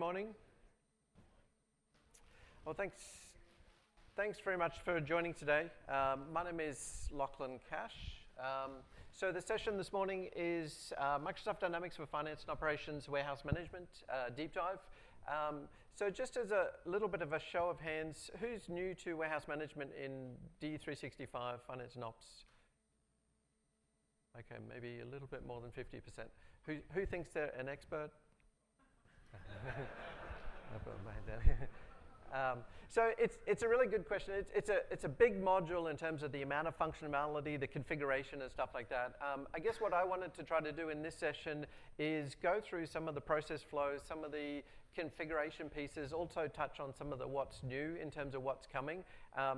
morning. Well, thanks very much for joining today. My name is Lachlan Cash. So the session this morning is Microsoft Dynamics for Finance and Operations Warehouse Management Deep Dive. So just as a little bit of a show of hands, who's new to warehouse management in D365 Finance and Ops? Okay, maybe a little bit more than 50%. Who thinks they're an expert? So it's a really good question. It's a big module in terms of the amount of functionality, the configuration and stuff like that. I guess what I wanted to try to do in this session is go through some of the process flows, some of the configuration pieces, also touch on some of the what's new in terms of what's coming.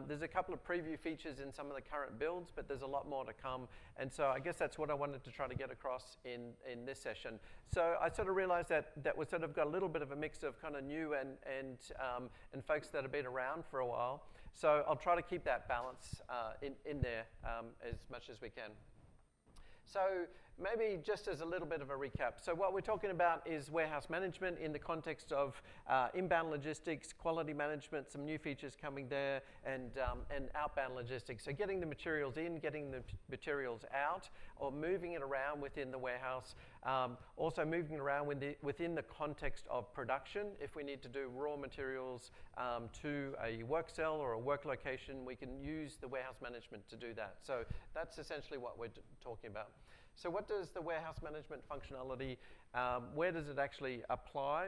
There's a couple of preview features in some of the current builds, but there's a lot more to come. And so I guess that's what I wanted to try to get across in this session. So I sort of realized that we sort of got a little bit of a mix of kind of new and folks that have been around for a while. So I'll try to keep that balance in there as much as we can. So maybe just as a little bit of a recap. So what we're talking about is warehouse management in the context of inbound logistics, quality management, some new features coming there, and outbound logistics. So getting the materials in, getting the materials out, or moving it around within the warehouse. Also moving it around within the context of production. If we need to do raw materials to a work cell or a work location, we can use the warehouse management to do that. So that's essentially what we're talking about. So what does the warehouse management functionality, where does it actually apply?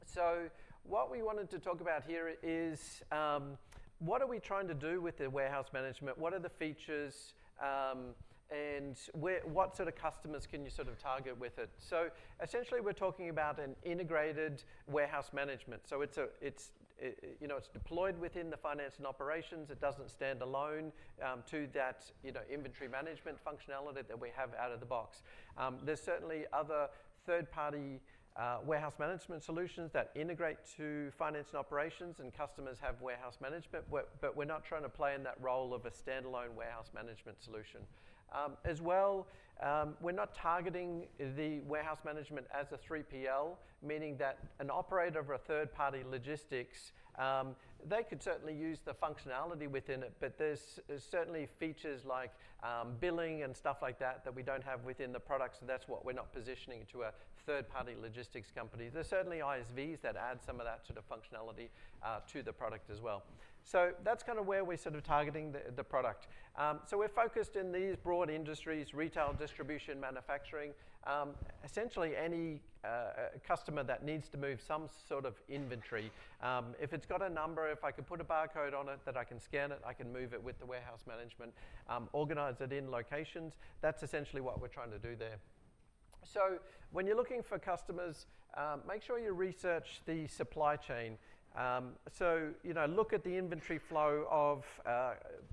So what we wanted to talk about here is what are we trying to do with the warehouse management? What are the features? And what sort of customers can you sort of target with it? So essentially, we're talking about an integrated warehouse management. So it's deployed within the finance and operations. It doesn't stand alone to that inventory management functionality that we have out of the box. There's certainly other third-party warehouse management solutions that integrate to finance and operations, and customers have warehouse management, but we're not trying to play in that role of a standalone warehouse management solution. As well, we're not targeting the warehouse management as a 3PL, meaning that an operator of a third-party logistics, they could certainly use the functionality within it, but there's certainly features like billing and stuff like that we don't have within the product, so that's what we're not positioning to a third-party logistics company. There's certainly ISVs that add some of that sort of functionality to the product as well. So that's kind of where we're sort of targeting the product. So we're focused in these broad industries: retail, distribution, manufacturing, essentially any customer that needs to move some sort of inventory. If it's got a number, if I can put a barcode on it that I can scan it, I can move it with the warehouse management, organize it in locations. That's essentially what we're trying to do there. So when you're looking for customers, make sure you research the supply chain. So look at the inventory flow of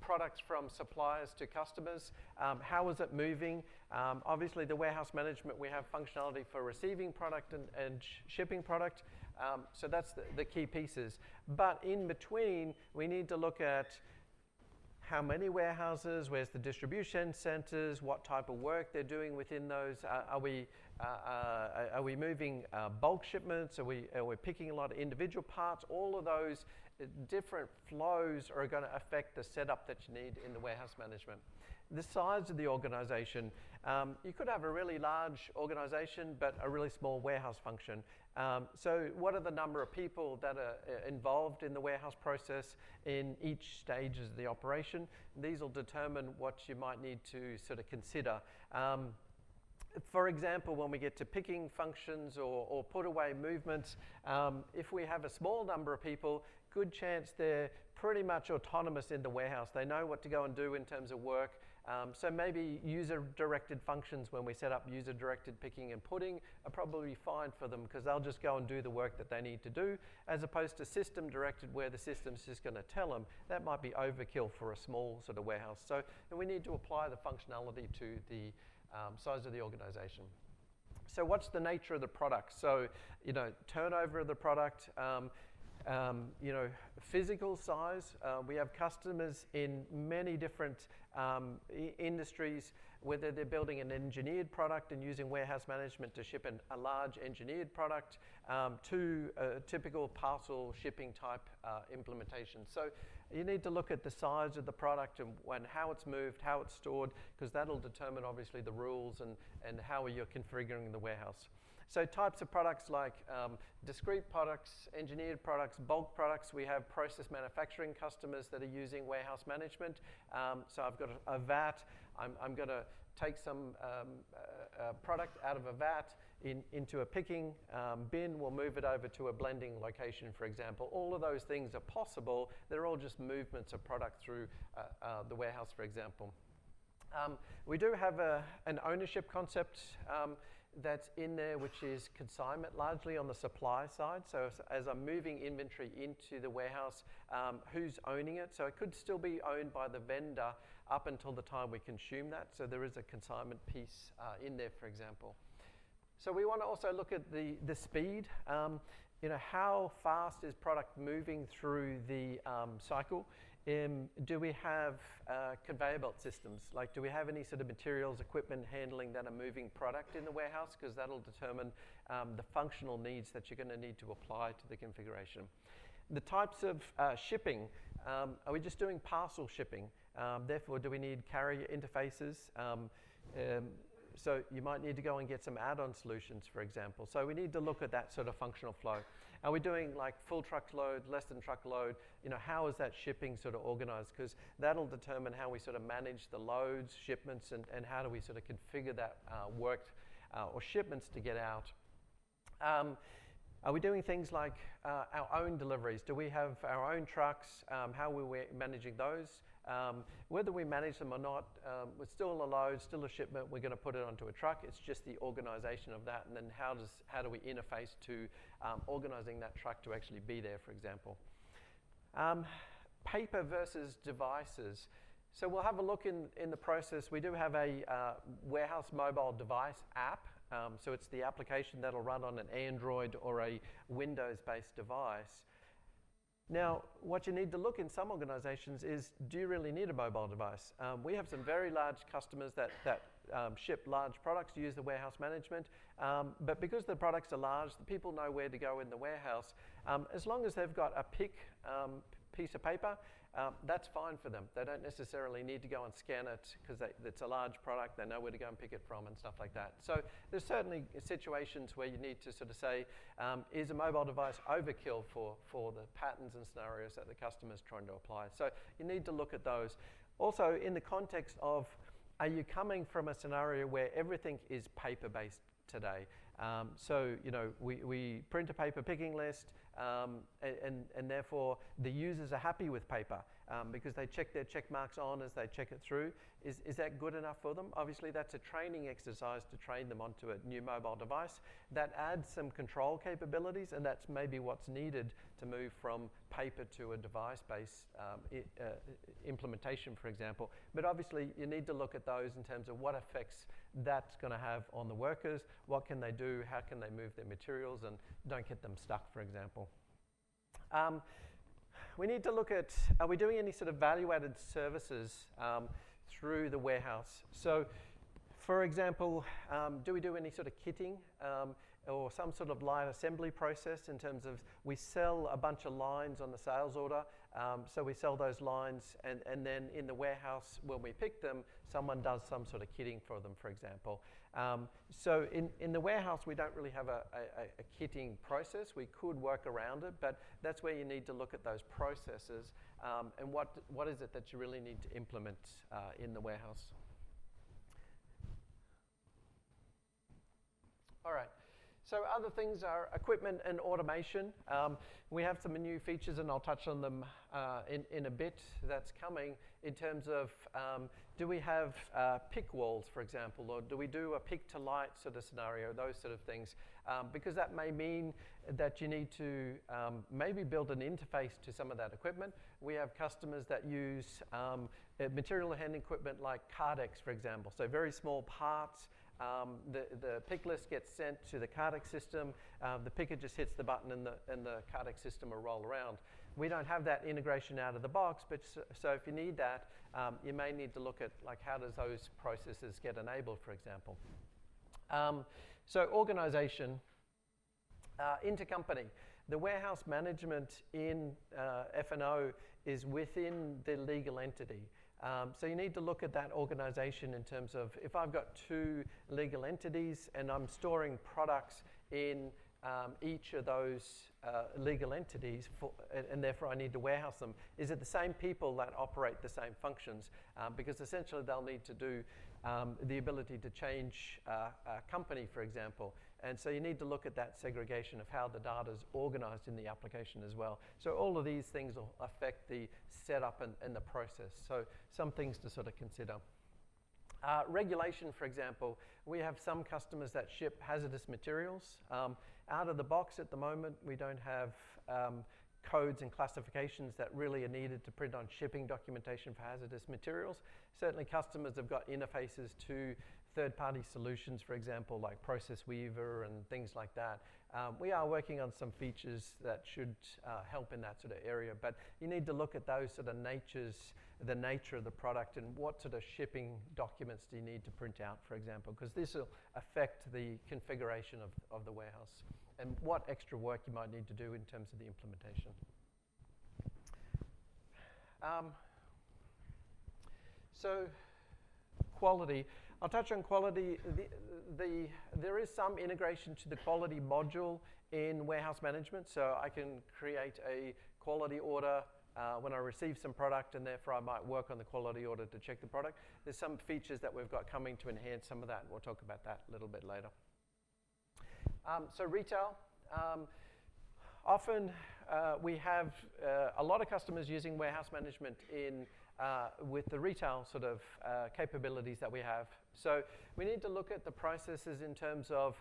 products from suppliers to customers. How is it moving? Obviously, the warehouse management, we have functionality for receiving product and shipping product. So that's the key pieces. But in between, we need to look at how many warehouses, where's the distribution centers, what type of work they're doing within those. Are we moving bulk shipments? Are we picking a lot of individual parts? All of those different flows are going to affect the setup that you need in the warehouse management. The size of the organization. You could have a really large organization, but a really small warehouse function. So what are the number of people that are involved in the warehouse process in each stage of the operation? These will determine what you might need to sort of consider. For example, when we get to picking functions or put away movements, if we have a small number of people, good chance they're pretty much autonomous in the warehouse. They know what to go and do in terms of work. So maybe user-directed functions when we set up user-directed picking and putting are probably fine for them because they'll just go and do the work that they need to do, as opposed to system-directed where the system's just going to tell them. That might be overkill for a small sort of warehouse. So we need to apply the functionality to the size of the organization. So what's the nature of the product? So, turnover of the product, physical size. We have customers in many different industries. whether they're building an engineered product and using warehouse management to ship a large engineered product, to a typical parcel shipping type implementation. So you need to look at the size of the product and how it's moved, how it's stored, because that'll determine obviously the rules and how you're configuring the warehouse. So types of products like discrete products, engineered products, bulk products. We have process manufacturing customers that are using warehouse management. So I've got a vat. I'm going to take some product out of a vat into a picking bin. We'll move it over to a blending location, for example. All of those things are possible. They're all just movements of product through the warehouse, for example. We do have an ownership concept that's in there, which is consignment, largely on the supply side. So as I'm moving inventory into the warehouse, who's owning it? So it could still be owned by the vendor up until the time we consume that. So there is a consignment piece in there, for example. So we want to also look at the speed. How fast is product moving through the cycle? Do we have conveyor belt systems? Like, do we have any sort of materials, equipment handling that are moving product in the warehouse? Because that'll determine the functional needs that you're going to need to apply to the configuration. The types of shipping, are we just doing parcel shipping? Therefore, do we need carrier interfaces? So you might need to go and get some add-on solutions, for example. So we need to look at that sort of functional flow. Are we doing like full truckload, less than truckload? How is that shipping sort of organized? Because that'll determine how we sort of manage the loads, shipments, and how do we sort of configure that work or shipments to get out. Are we doing things like our own deliveries? Do we have our own trucks? How are we managing those? Whether we manage them or not, it's still a load, still a shipment. We're going to put it onto a truck. It's just the organization of that, and then how do we interface to organizing that truck to actually be there, for example. Paper versus devices. So we'll have a look in the process. We do have a warehouse mobile device app. So it's the application that'll run on an Android or a Windows-based device. Now, what you need to look in some organizations is, do you really need a mobile device? We have some very large customers that ship large products, use the warehouse management, but because the products are large, the people know where to go in the warehouse. As long as they've got a piece of paper, that's fine for them. They don't necessarily need to go and scan it because it's a large product. They know where to go and pick it from and stuff like that. So there's certainly situations where you need to sort of say, is a mobile device overkill for the patterns and scenarios that the customer's trying to apply? So you need to look at those. Also, in the context of, are you coming from a scenario where everything is paper-based today? So we print a paper picking list, and therefore the users are happy with paper because they check their check marks on as they check it through. Is that good enough for them? Obviously, that's a training exercise to train them onto a new mobile device. That adds some control capabilities, and that's maybe what's needed to move from paper to a device-based implementation, for example. But obviously, you need to look at those in terms of what effects that's going to have on the workers, what can they do, how can they move their materials, and don't get them stuck, for example. We need to look at, are we doing any sort of value-added services through the warehouse? So, for example, do we do any sort of kitting or some sort of line assembly process in terms of we sell a bunch of lines on the sales order, so we sell those lines and then in the warehouse when we pick them, someone does some sort of kitting for them, for example. So in the warehouse we don't really have a kitting process. We could work around it, but that's where you need to look at those processes and what is it that you really need to implement in the warehouse. All right. So other things are equipment and automation. We have some new features, and I'll touch on them in a bit, that's coming in terms of do we have pick walls, for example, or do we do a pick to light sort of scenario, those sort of things, because that may mean that you need to maybe build an interface to some of that equipment. We have customers that use material handling equipment like Cardex, for example, so very small parts. The pick list gets sent to the Cardex system. The picker just hits the button and the Cardex system will roll around. We don't have that integration out of the box, but so if you need that, you may need to look at like how does those processes get enabled, for example. So organization, intercompany. The warehouse management in F&O is within the legal entity. So you need to look at that organization in terms of if I've got two legal entities and I'm storing products in each of those legal entities, and therefore I need to warehouse them, is it the same people that operate the same functions? Because essentially they'll need to do the ability to change a company, for example. And so you need to look at that segregation of how the data is organized in the application as well. So all of these things will affect the setup and the process. So some things to sort of consider. Regulation, for example, we have some customers that ship hazardous materials. Out of the box at the moment, we don't have codes and classifications that really are needed to print on shipping documentation for hazardous materials. Certainly customers have got interfaces to third-party solutions, for example, like Process Weaver and things like that. We are working on some features that should help in that sort of area, but you need to look at those sort of the nature of the product and what sort of shipping documents do you need to print out, for example, because this will affect the configuration of the warehouse and what extra work you might need to do in terms of the implementation. So quality. I'll touch on quality. There is some integration to the quality module in warehouse management, so I can create a quality order when I receive some product, and therefore I might work on the quality order to check the product. There's some features that we've got coming to enhance some of that, and we'll talk about that a little bit later. So retail. Often we have a lot of customers using warehouse management with the retail sort of capabilities that we have. So we need to look at the processes in terms of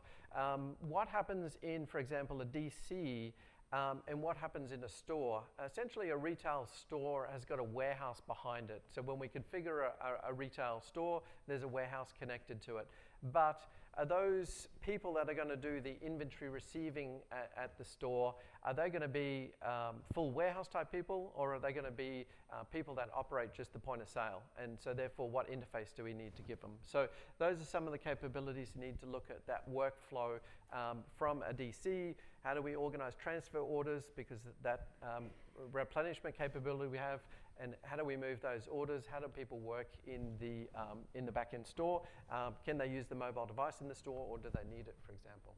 what happens in, for example, a DC and what happens in a store. Essentially, a retail store has got a warehouse behind it. So when we configure a retail store, there's a warehouse connected to it. But are those people that are going to do the inventory receiving at the store, are they going to be full warehouse type people, or are they going to be people that operate just the point of sale? And so therefore, what interface do we need to give them? So those are some of the capabilities you need to look at that workflow from a DC. How do we organize transfer orders? Because that replenishment capability we have, and how do we move those orders? How do people work in the back-end store? Can they use the mobile device in the store, or do they need it, for example?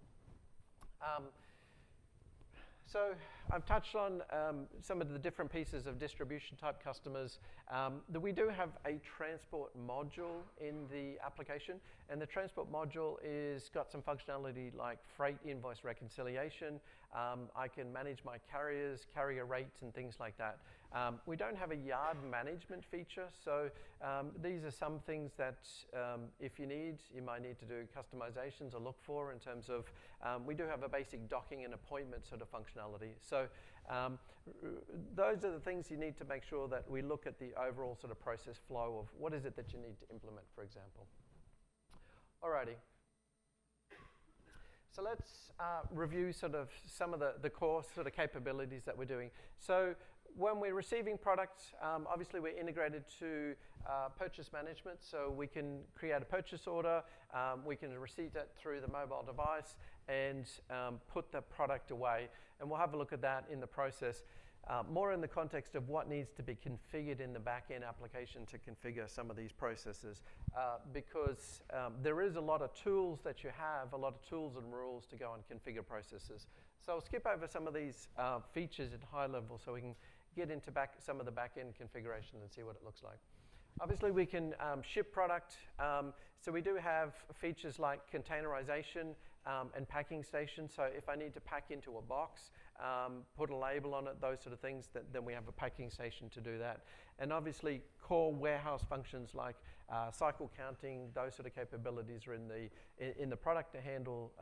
So I've touched on some of the different pieces of distribution type customers. We do have a transport module in the application, and the transport module is got some functionality like freight invoice reconciliation. I can manage my carriers, carrier rates, and things like that. We don't have a yard management feature, so these are some things that if you might need to do customizations or look for in terms of, we do have a basic docking and appointment sort of functionality. So those are the things you need to make sure that we look at the overall sort of process flow of what is it that you need to implement, for example. Alrighty. So let's review sort of some of the core sort of capabilities that we're doing. So when we're receiving products, obviously we're integrated to purchase management, so we can create a purchase order, we can receipt it through the mobile device and put the product away. And we'll have a look at that in the process, more in the context of what needs to be configured in the back-end application to configure some of these processes, because there is a lot of tools that you have, a lot of tools and rules to go and configure processes. So I'll skip over some of these features at high level so we can get into some of the back-end configuration and see what it looks like. Obviously, we can ship product. So we do have features like containerization and packing stations. So if I need to pack into a box, put a label on it, those sort of things, then we have a packing station to do that. And obviously, core warehouse functions like cycle counting, those sort of capabilities are in the product to handle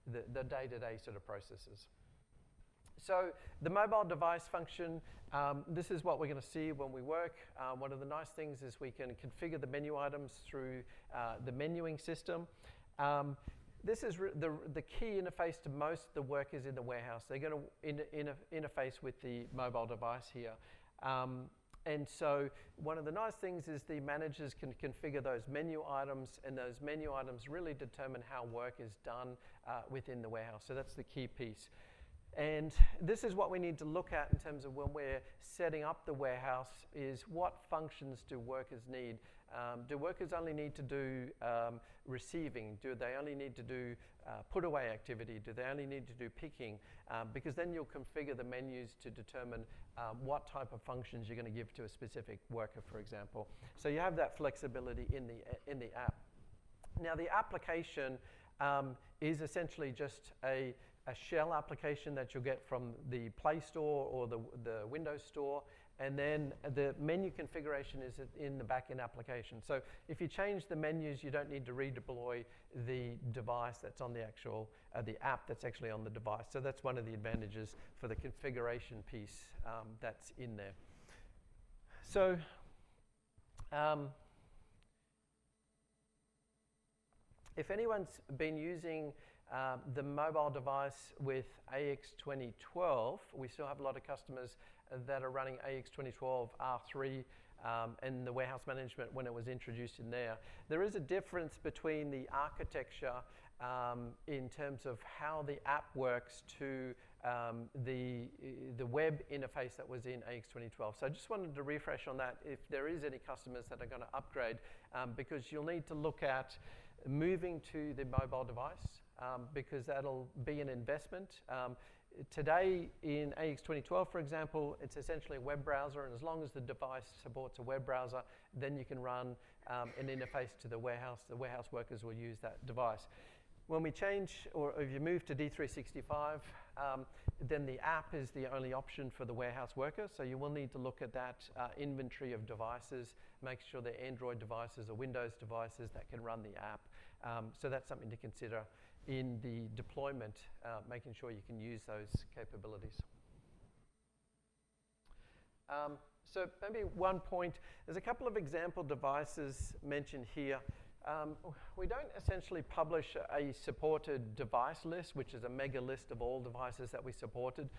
the day-to-day sort of processes. So the mobile device function, this is what we're going to see when we work. One of the nice things is we can configure the menu items through the menuing system. This is the key interface to most of the workers in the warehouse. They're going to interface with the mobile device here. And so one of the nice things is the managers can configure those menu items, and those menu items really determine how work is done within the warehouse. So that's the key piece. And this is what we need to look at in terms of when we're setting up the warehouse, is what functions do workers need? Do workers only need to do receiving? Do they only need to do put away activity? Do they only need to do picking? Because then you'll configure the menus to determine what type of functions you're going to give to a specific worker, for example. So you have that flexibility in the app. Now the application is essentially just a shell application that you'll get from the Play Store or the Windows Store, and then the menu configuration is in the back-end application. So if you change the menus, you don't need to redeploy the device that's on the actual, the app that's actually on the device. So that's one of the advantages for the configuration piece that's in there. So if anyone's been using the mobile device with AX2012, we still have a lot of customers that are running AX2012 R3 and the warehouse management when it was introduced in there. There is a difference between the architecture in terms of how the app works to the web interface that was in AX2012. So I just wanted to refresh on that if there is any customers that are going to upgrade, because you'll need to look at moving to the mobile device, because that'll be an investment. Today in AX2012, for example, it's essentially a web browser, and as long as the device supports a web browser, then you can run an interface to the warehouse. The warehouse workers will use that device. When we change, or if you move to D365, then the app is the only option for the warehouse worker, so you will need to look at that inventory of devices, make sure they're Android devices or Windows devices that can run the app. So that's something to consider in the deployment, making sure you can use those capabilities. So maybe one point, there's a couple of example devices mentioned here. We don't essentially publish a supported device list, which is a mega list of all devices that we supported.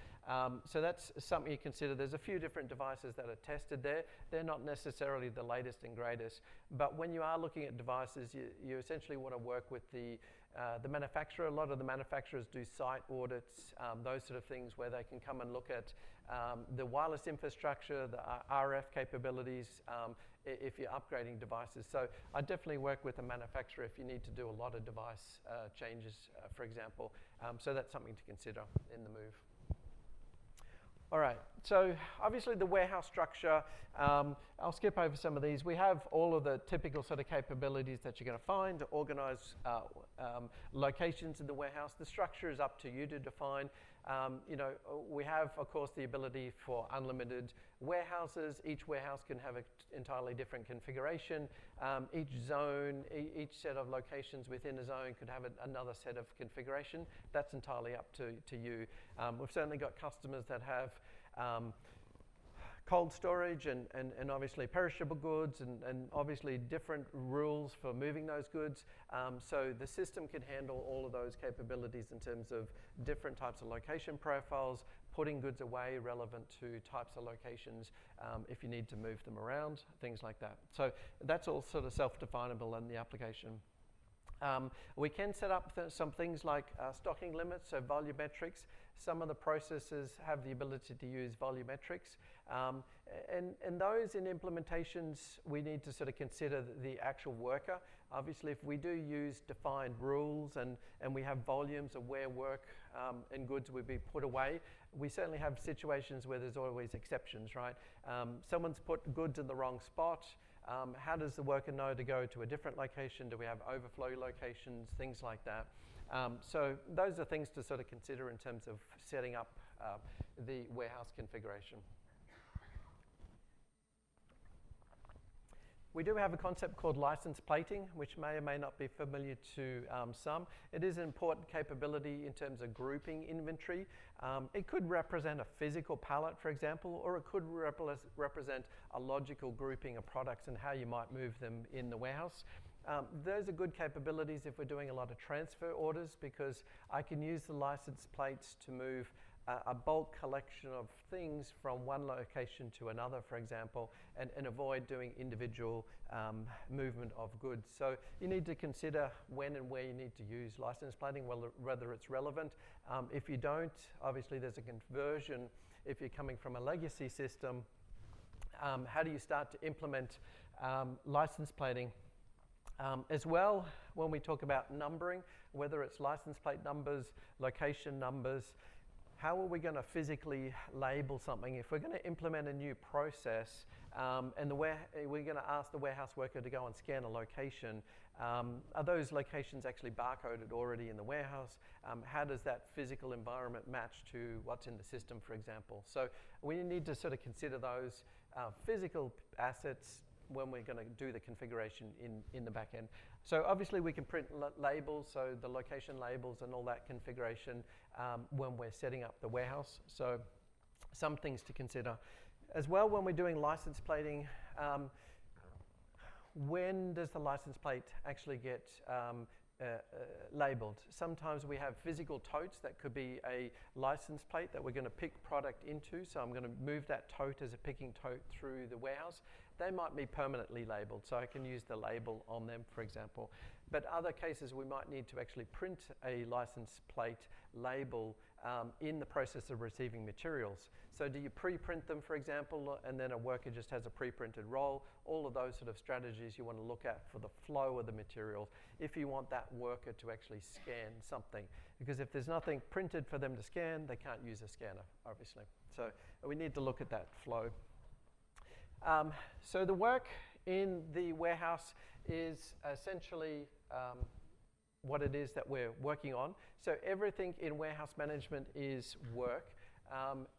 So that's something you consider. There's a few different devices that are tested there. They're not necessarily the latest and greatest. But when you are looking at devices, you essentially want to work with the manufacturer. A lot of the manufacturers do site audits, those sort of things where they can come and look at the wireless infrastructure, the RF capabilities, if you're upgrading devices. So I definitely work with a manufacturer if you need to do a lot of device changes, for example. So that's something to consider in the move. All right, so obviously the warehouse structure, I'll skip over some of these. We have all of the typical sort of capabilities that you're going to find to organize locations in the warehouse. The structure is up to you to define. We have, of course, the ability for unlimited warehouses. Each warehouse can have an entirely different configuration. Each zone, each set of locations within a zone could have another set of configuration. That's entirely up to you. We've certainly got customers that have cold storage and obviously perishable goods and obviously different rules for moving those goods. So the system can handle all of those capabilities in terms of different types of location profiles, putting goods away relevant to types of locations if you need to move them around, things like that. So that's all sort of self-definable in the application. We can set up some things like stocking limits, so volumetrics. Some of the processes have the ability to use volumetrics. And those in implementations, we need to sort of consider the actual worker. Obviously, if we do use defined rules and we have volumes of where work and goods would be put away, we certainly have situations where there's always exceptions, right? Someone's put goods in the wrong spot. How does the worker know to go to a different location? Do we have overflow locations, things like that? So those are things to sort of consider in terms of setting up the warehouse configuration. We do have a concept called license plating, which may or may not be familiar to some. It is an important capability in terms of grouping inventory. It could represent a physical pallet, for example, or it could represent a logical grouping of products and how you might move them in the warehouse. Those are good capabilities if we're doing a lot of transfer orders, because I can use the license plates to move a bulk collection of things from one location to another, for example, and avoid doing individual movement of goods. So you need to consider when and where you need to use license plating, whether it's relevant. If you don't, obviously there's a conversion. If you're coming from a legacy system, how do you start to implement license plating? As well, when we talk about numbering, whether it's license plate numbers, location numbers, how are we going to physically label something? If we're going to implement a new process and we're going to ask the warehouse worker to go and scan a location, are those locations actually barcoded already in the warehouse? How does that physical environment match to what's in the system, for example? So we need to sort of consider those physical assets when we're going to do the configuration in the back end. So obviously we can print labels, so the location labels and all that configuration when we're setting up the warehouse. So some things to consider. As well, when we're doing license plating, when does the license plate actually get labeled? Sometimes we have physical totes that could be a license plate that we're going to pick product into. So I'm going to move that tote as a picking tote through the warehouse. They might be permanently labeled, so I can use the label on them, for example. But other cases, we might need to actually print a license plate label in the process of receiving materials. So do you pre-print them, for example, and then a worker just has a pre-printed roll? All of those sort of strategies you want to look at for the flow of the materials if you want that worker to actually scan something. Because if there's nothing printed for them to scan, they can't use a scanner, obviously. So we need to look at that flow. So the work in the warehouse is essentially what it is that we're working on. So everything in warehouse management is work,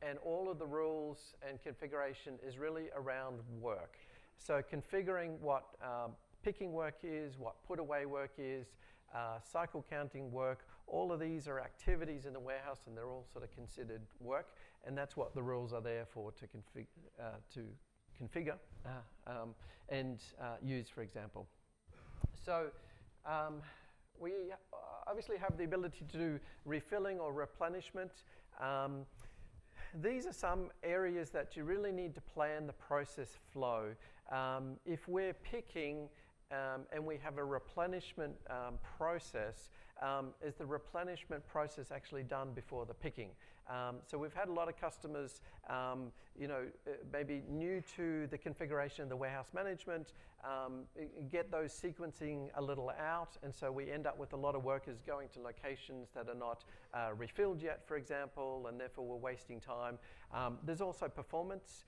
and all of the rules and configuration is really around work. So configuring what picking work is, what put away work is, cycle counting work, all of these are activities in the warehouse, and they're all sort of considered work, and that's what the rules are there for, to configure and use, for example. So we obviously have the ability to do refilling or replenishment. These are some areas that you really need to plan the process flow. If we're picking and we have a replenishment process, is the replenishment process actually done before the picking? So we've had a lot of customers, maybe new to the configuration of the warehouse management, get those sequencing a little out, and so we end up with a lot of workers going to locations that are not refilled yet, for example, and therefore we're wasting time. There's also performance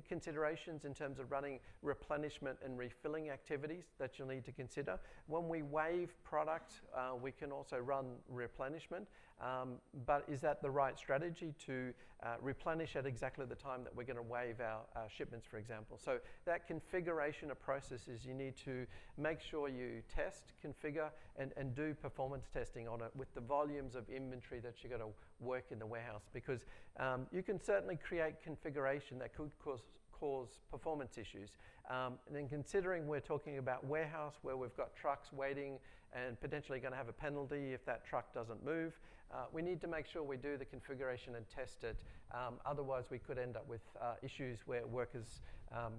considerations in terms of running replenishment and refilling activities that you'll need to consider. When we wave product, we can also run replenishment, but is that the right strategy to replenish at exactly the time that we're going to wave our shipments, for example? So that configuration of processes, you need to make sure you test, configure, and do performance testing on it with the volumes of inventory that you're going to work in the warehouse, because you can certainly create configuration that could cause performance issues. And then considering we're talking about warehouse where we've got trucks waiting and potentially going to have a penalty if that truck doesn't move, we need to make sure we do the configuration and test it. Otherwise, we could end up with issues where workers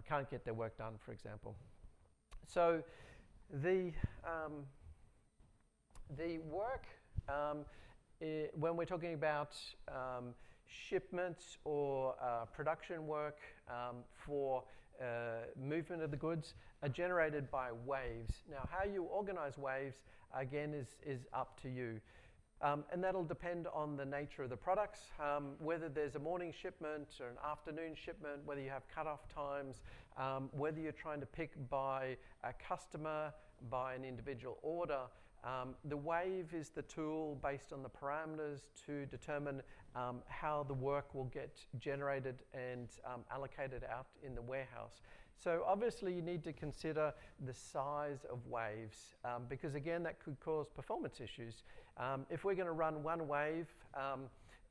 can't get their work done, for example. So the work, when we're talking about shipments or production work for movement of the goods, are generated by waves. Now, how you organize waves, again, is up to you. And that'll depend on the nature of the products, whether there's a morning shipment or an afternoon shipment, whether you have cutoff times, whether you're trying to pick by a customer, by an individual order. The wave is the tool based on the parameters to determine how the work will get generated and allocated out in the warehouse. So obviously you need to consider the size of waves, because again, that could cause performance issues. If we're going to run one wave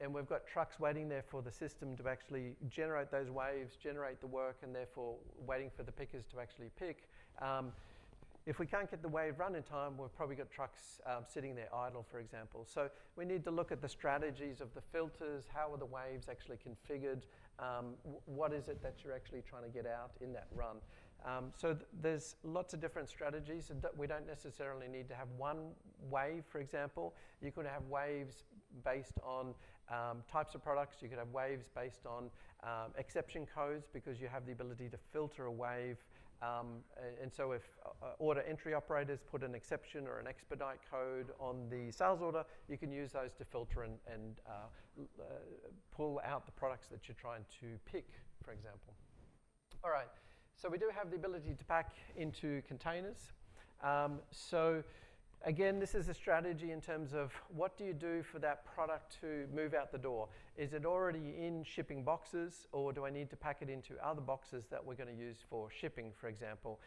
and we've got trucks waiting there for the system to actually generate those waves, generate the work, and therefore waiting for the pickers to actually pick, if we can't get the wave run in time, we've probably got trucks sitting there idle, for example. So we need to look at the strategies of the filters. How are the waves actually configured? What is it that you're actually trying to get out in that run? So there's lots of different strategies. We don't necessarily need to have one wave, for example. You could have waves based on types of products. You could have waves based on exception codes, because you have the ability to filter a wave. And so if order entry operators put an exception or an expedite code on the sales order, you can use those to filter and pull out the products that you're trying to pick, for example. All right, so we do have the ability to pack into containers. So again, this is a strategy in terms of what do you do for that product to move out the door? Is it already in shipping boxes, or do I need to pack it into other boxes that we're going to use for shipping, for example?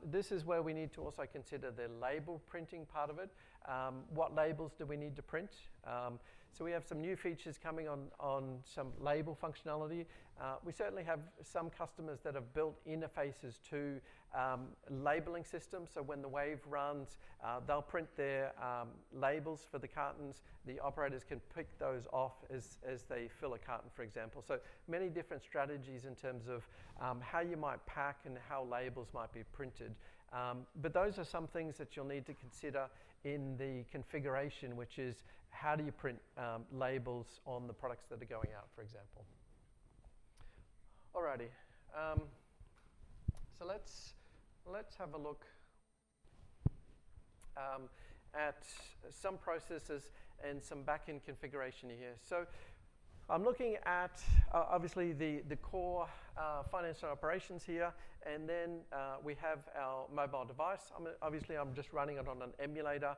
This is where we need to also consider the label printing part of it. What labels do we need to print? So we have some new features coming on some label functionality. We certainly have some customers that have built interfaces to labeling systems. So when the wave runs, they'll print their labels for the cartons. The operators can pick those off as they fill a carton, for example. So many different strategies in terms of how you might pack and how labels might be printed. But those are some things that you'll need to consider in the configuration, which is how do you print labels on the products that are going out, for example. Alrighty, so let's have a look at some processes and some back-end configuration here. So I'm looking at obviously the core finance and operations here, and then we have our mobile device. Obviously I'm just running it on an emulator,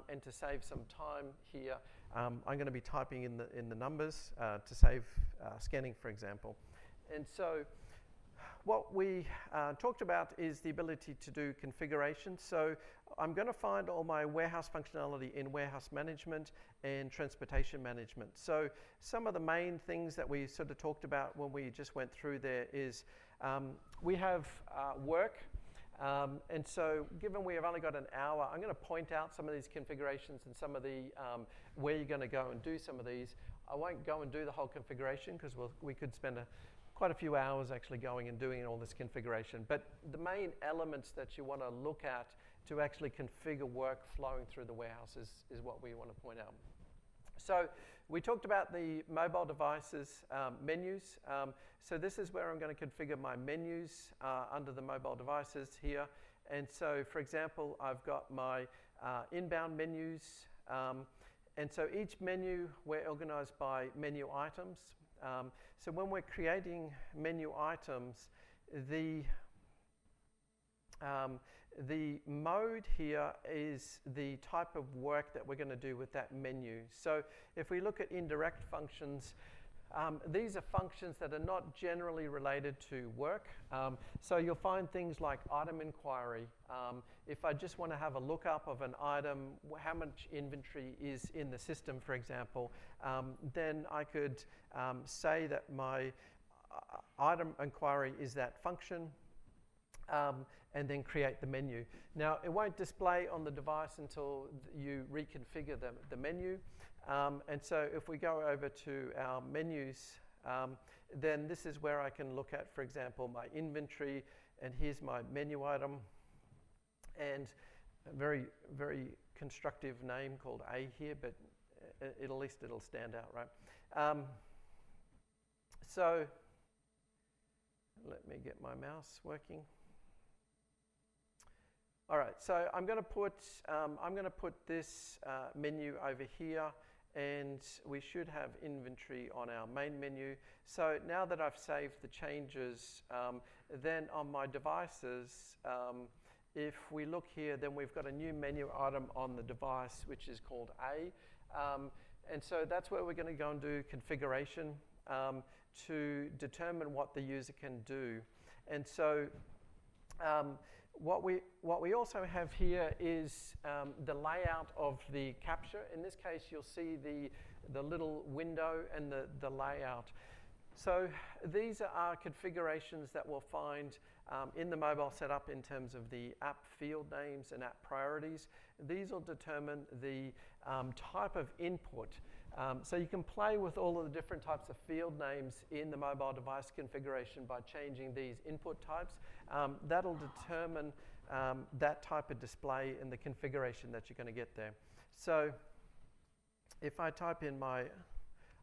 and to save some time here, I'm going to be typing in the numbers to save scanning, for example. And so what we talked about is the ability to do configuration. So I'm going to find all my warehouse functionality in warehouse management and transportation management. So some of the main things that we sort of talked about when we just went through there is we have work. And so given we have only got an hour, I'm going to point out some of these configurations and some of the where you're going to go and do some of these. I won't go and do the whole configuration, because we could spend quite a few hours actually going and doing all this configuration. But the main elements that you want to look at to actually configure work flowing through the warehouse is what we want to point out. So we talked about the mobile devices menus. So this is where I'm going to configure my menus under the mobile devices here. And so, for example, I've got my inbound menus. And so each menu, we're organized by menu items. So when we're creating menu items, the mode here is the type of work that we're going to do with that menu. So if we look at indirect functions, these are functions that are not generally related to work. So you'll find things like item inquiry. If I just want to have a lookup of an item, how much inventory is in the system, for example, then I could say that my item inquiry is that function, and then create the menu. Now, it won't display on the device until you reconfigure the menu. And so if we go over to our menus, then this is where I can look at, for example, my inventory, and here's my menu item, and a very, very constructive name called A here, but at least it'll stand out, right? So let me get my mouse working. All right, so I'm going to put this menu over here, and we should have inventory on our main menu. So now that I've saved the changes, then on my devices, if we look here, then we've got a new menu item on the device, which is called A. And so that's where we're going to go and do configuration to determine what the user can do. And so what we also have here is the layout of the capture. In this case, you'll see the little window and the layout. So these are configurations that we'll find in the mobile setup in terms of the app field names and app priorities. These will determine the type of input. So you can play with all of the different types of field names in the mobile device configuration by changing these input types. That'll determine that type of display and the configuration that you're going to get there. So if I type in my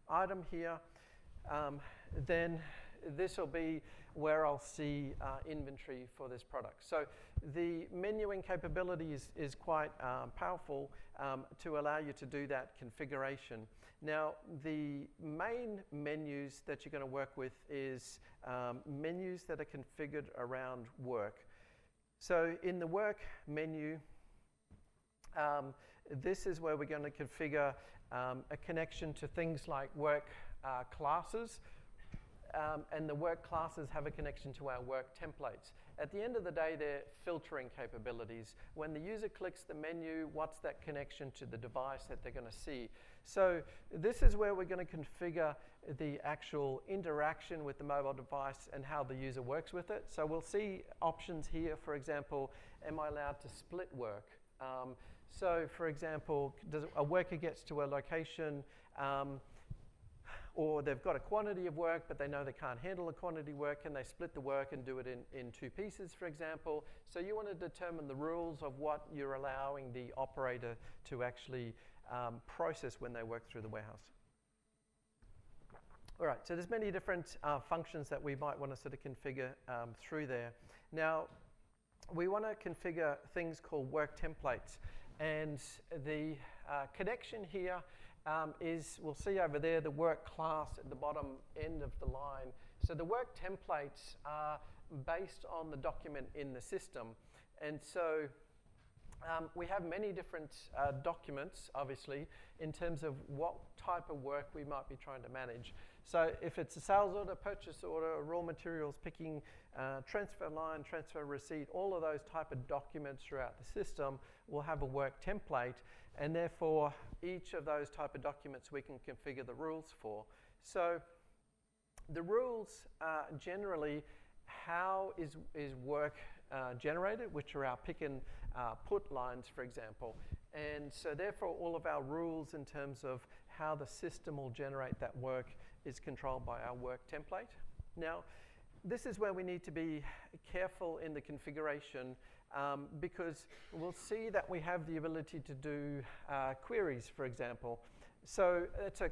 item here, then this will be where I'll see inventory for this product. So the menuing capability is quite powerful to allow you to do that configuration. Now, the main menus that you're going to work with is menus that are configured around work. So in the work menu, this is where we're going to configure a connection to things like work classes, and the work classes have a connection to our work templates. At the end of the day, they're filtering capabilities. When the user clicks the menu, what's that connection to the device that they're going to see? So this is where we're going to configure the actual interaction with the mobile device and how the user works with it. So we'll see options here. For example, am I allowed to split work? So for example, does a worker gets to a location, or they've got a quantity of work, but they know they can't handle a quantity of work, and they split the work and do it in two pieces, for example. So you want to determine the rules of what you're allowing the operator to actually process when they work through the warehouse. All right, so there's many different functions that we might want to sort of configure through there. Now, we want to configure things called work templates. And the connection here is, we'll see over there, the work class at the bottom end of the line. So the work templates are based on the document in the system. And so we have many different documents, obviously, in terms of what type of work we might be trying to manage. So if it's a sales order, purchase order, raw materials picking, transfer line, transfer receipt, all of those type of documents throughout the system will have a work template, and therefore each of those type of documents we can configure the rules for. So the rules are generally how is work generated, which are our pick and put lines, for example. And so therefore all of our rules in terms of how the system will generate that work is controlled by our work template. Now, this is where we need to be careful in the configuration because we'll see that we have the ability to do queries, for example. So it's a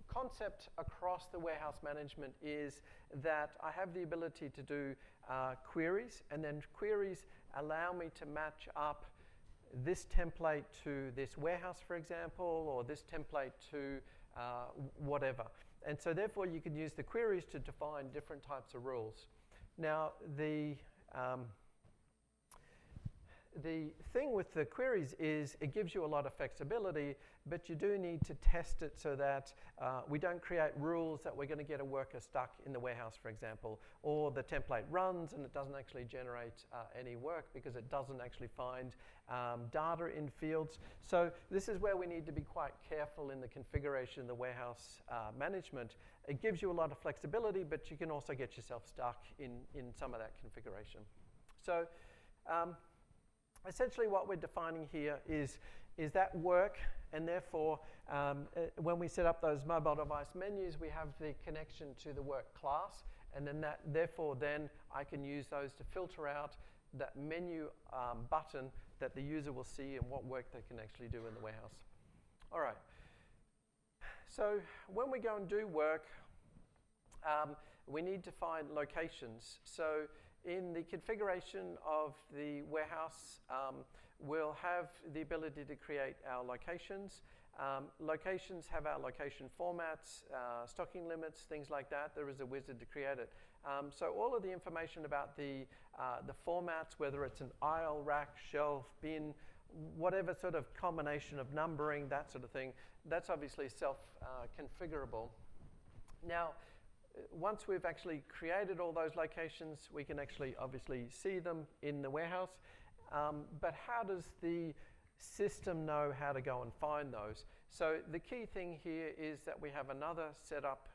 concept across the warehouse management is that I have the ability to do queries, and then queries allow me to match up this template to this warehouse, for example, or this template to whatever. And so therefore you can use the queries to define different types of rules. Now the thing with the queries is it gives you a lot of flexibility, but you do need to test it so that we don't create rules that we're going to get a worker stuck in the warehouse, for example, or the template runs and it doesn't actually generate any work because it doesn't actually find data in fields. So this is where we need to be quite careful in the configuration of the warehouse management. It gives you a lot of flexibility, but you can also get yourself stuck in some of that configuration. So essentially what we're defining here is that work, and therefore when we set up those mobile device menus, we have the connection to the work class, and then therefore I can use those to filter out that menu button that the user will see and what work they can actually do in the warehouse. All right. So when we go and do work, we need to find locations. So in the configuration of the warehouse, we'll have the ability to create our locations. Locations have our location formats, stocking limits, things like that. There is a wizard to create it. So all of the information about the formats, whether it's an aisle, rack, shelf, bin, whatever sort of combination of numbering, that sort of thing, that's obviously self-configurable. Now, once we've actually created all those locations, we can actually obviously see them in the warehouse. But how does the system know how to go and find those? So the key thing here is that we have another setup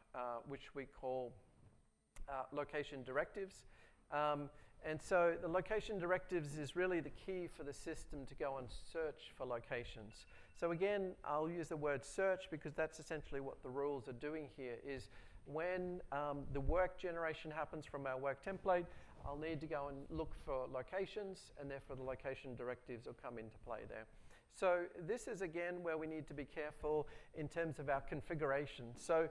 which we call location directives. And so the location directives is really the key for the system to go and search for locations. So again, I'll use the word search because that's essentially what the rules are doing here is when the work generation happens from our work template, I'll need to go and look for locations, and therefore the location directives will come into play there. So this is again where we need to be careful in terms of our configuration. So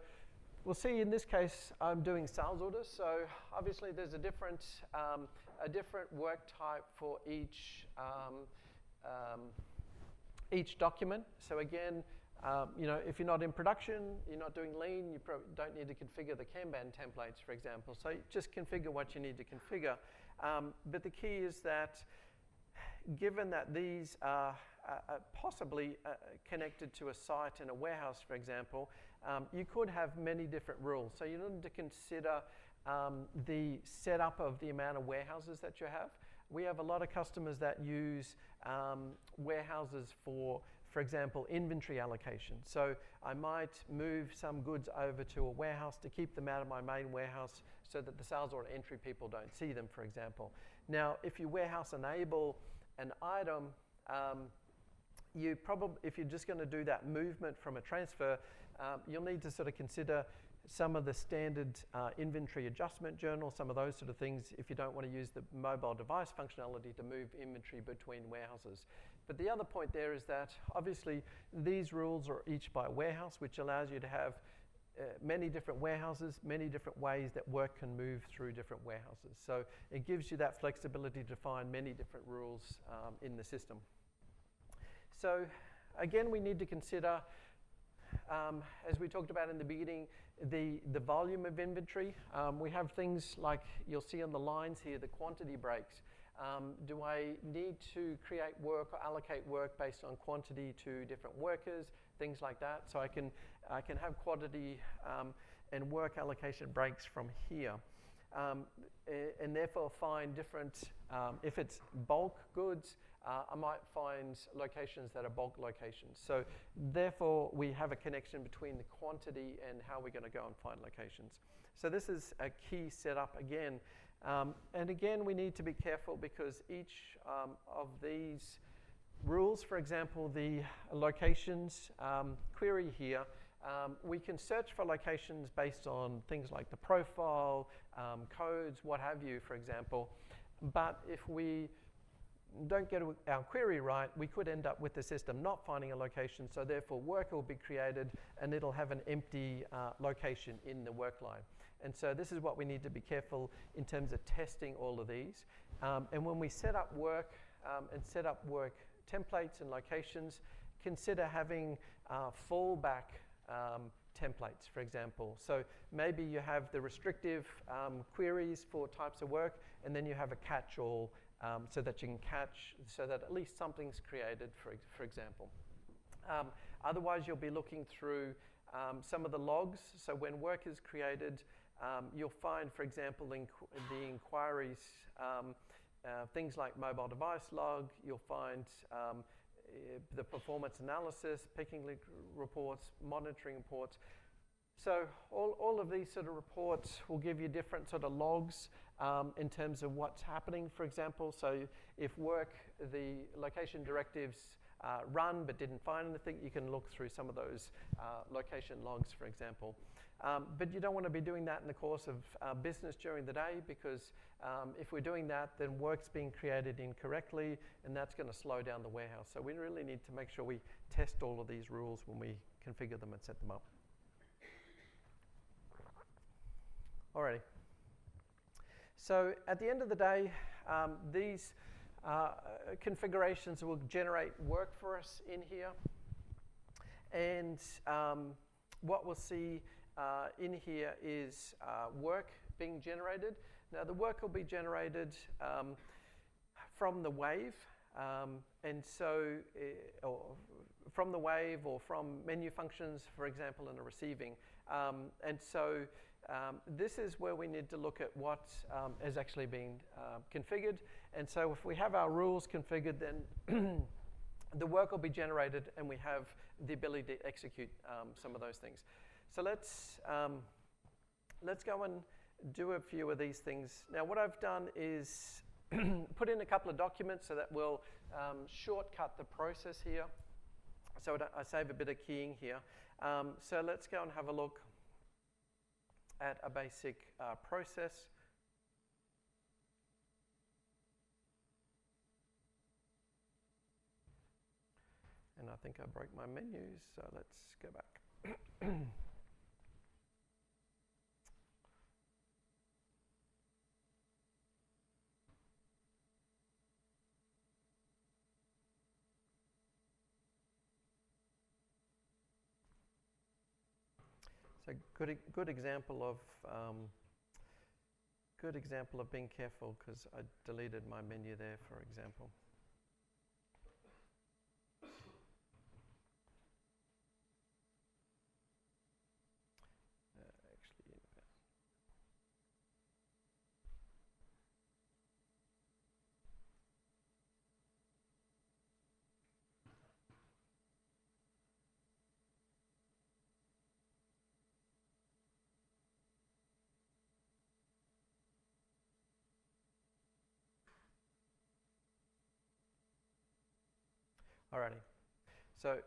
we'll see in this case, I'm doing sales orders. So obviously there's a different work type for each document. So again, if you're not in production, you're not doing lean, you probably don't need to configure the Kanban templates, for example. So just configure what you need to configure. But the key is that given that these are possibly connected to a site in a warehouse, for example, you could have many different rules. So you need to consider the setup of the amount of warehouses that you have. We have a lot of customers that use warehouses for example, inventory allocation. So I might move some goods over to a warehouse to keep them out of my main warehouse so that the sales order entry people don't see them, for example. Now, if you warehouse enable an item, if you're just going to do that movement from a transfer, you'll need to sort of consider some of the standard inventory adjustment journals, some of those sort of things if you don't want to use the mobile device functionality to move inventory between warehouses. But the other point there is that obviously these rules are each by warehouse, which allows you to have many different warehouses, many different ways that work can move through different warehouses. So it gives you that flexibility to find many different rules in the system. So again, we need to consider, as we talked about in the beginning, the volume of inventory. We have things like you'll see on the lines here, the quantity breaks. Do I need to create work or allocate work based on quantity to different workers, things like that? So I can have quantity and work allocation breaks from here. And therefore find different, if it's bulk goods, I might find locations that are bulk locations. So therefore, we have a connection between the quantity and how we're going to go and find locations. So this is a key setup again. And again, we need to be careful because each of these rules, for example, the locations query here, we can search for locations based on things like the profile, codes, what have you, for example. But if we don't get our query right, we could end up with the system not finding a location, so therefore work will be created and it'll have an empty location in the work line. And so this is what we need to be careful in terms of testing all of these. And when we set up work and set up work templates and locations, consider having fallback templates, for example. So maybe you have the restrictive queries for types of work, and then you have a catch-all so that you can catch, so that at least something's created, for example. Otherwise, you'll be looking through some of the logs. So when work is created, you'll find, for example, the inquiries, things like mobile device log. You'll find the performance analysis, picking link reports, monitoring reports. So all of these sort of reports will give you different sort of logs in terms of what's happening, for example. So if the location directives run but didn't find anything, you can look through some of those location logs, for example. But you don't want to be doing that in the course of business during the day, because if we're doing that, then work's being created incorrectly, and that's going to slow down the warehouse. So we really need to make sure we test all of these rules when we configure them and set them up. Alrighty. So at the end of the day, these configurations will generate work for us in here. And what we'll see in here is work being generated. Now the work will be generated from the wave. And so, or from the wave or from menu functions, for example, in a receiving. And so this is where we need to look at what is actually being configured. And so if we have our rules configured, then the work will be generated and we have the ability to execute some of those things. So let's go and do a few of these things. Now what I've done is put in a couple of documents so that will shortcut the process here. So I save a bit of keying here. So let's go and have a look at a basic process. And I think I broke my menus, so let's go back. So good example of being careful, because I deleted my menu there, for example. Alrighty, so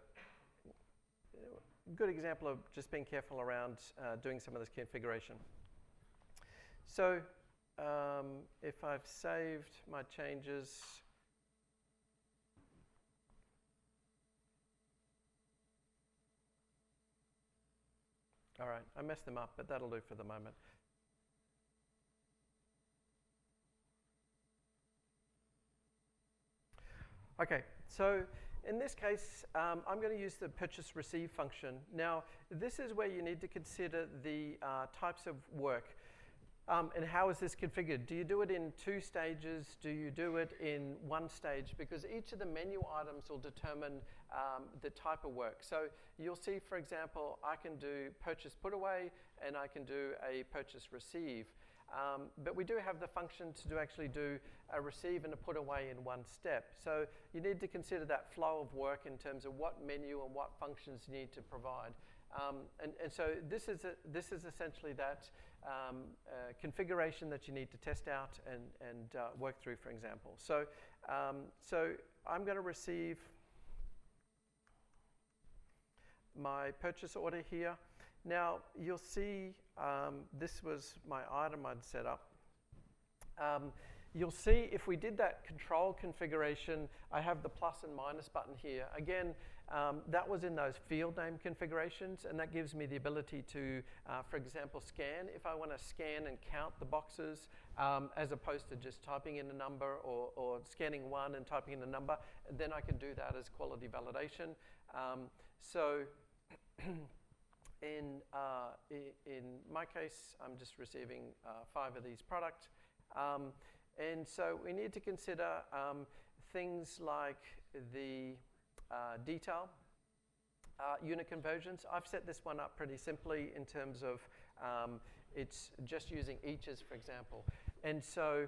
good example of just being careful around doing some of this configuration. So if I've saved my changes, all right, I messed them up, but that'll do for the moment. Okay, so in this case, I'm going to use the purchase receive function. Now, this is where you need to consider the types of work. And how is this configured? Do you do it in 2 stages? Do you do it in 1 stage? Because each of the menu items will determine the type of work. So you'll see, for example, I can do purchase put away, and I can do a purchase receive. But we do have the function to actually do a receive and a put away in 1 step. So you need to consider that flow of work in terms of what menu and what functions you need to provide. And so this is essentially that configuration that you need to test out and work through, for example. So I'm going to receive my purchase order here. Now, you'll see this was my item I'd set up. You'll see if we did that control configuration, I have the plus and minus button here. Again, that was in those field name configurations, and that gives me the ability to, for example, scan. If I want to scan and count the boxes, as opposed to just typing in a number or scanning one and typing in a number, then I can do that as quality validation. In my case, I'm just receiving 5 of these products. And so we need to consider things like the detail, unit conversions. I've set this one up pretty simply in terms of it's just using eaches, for example. And so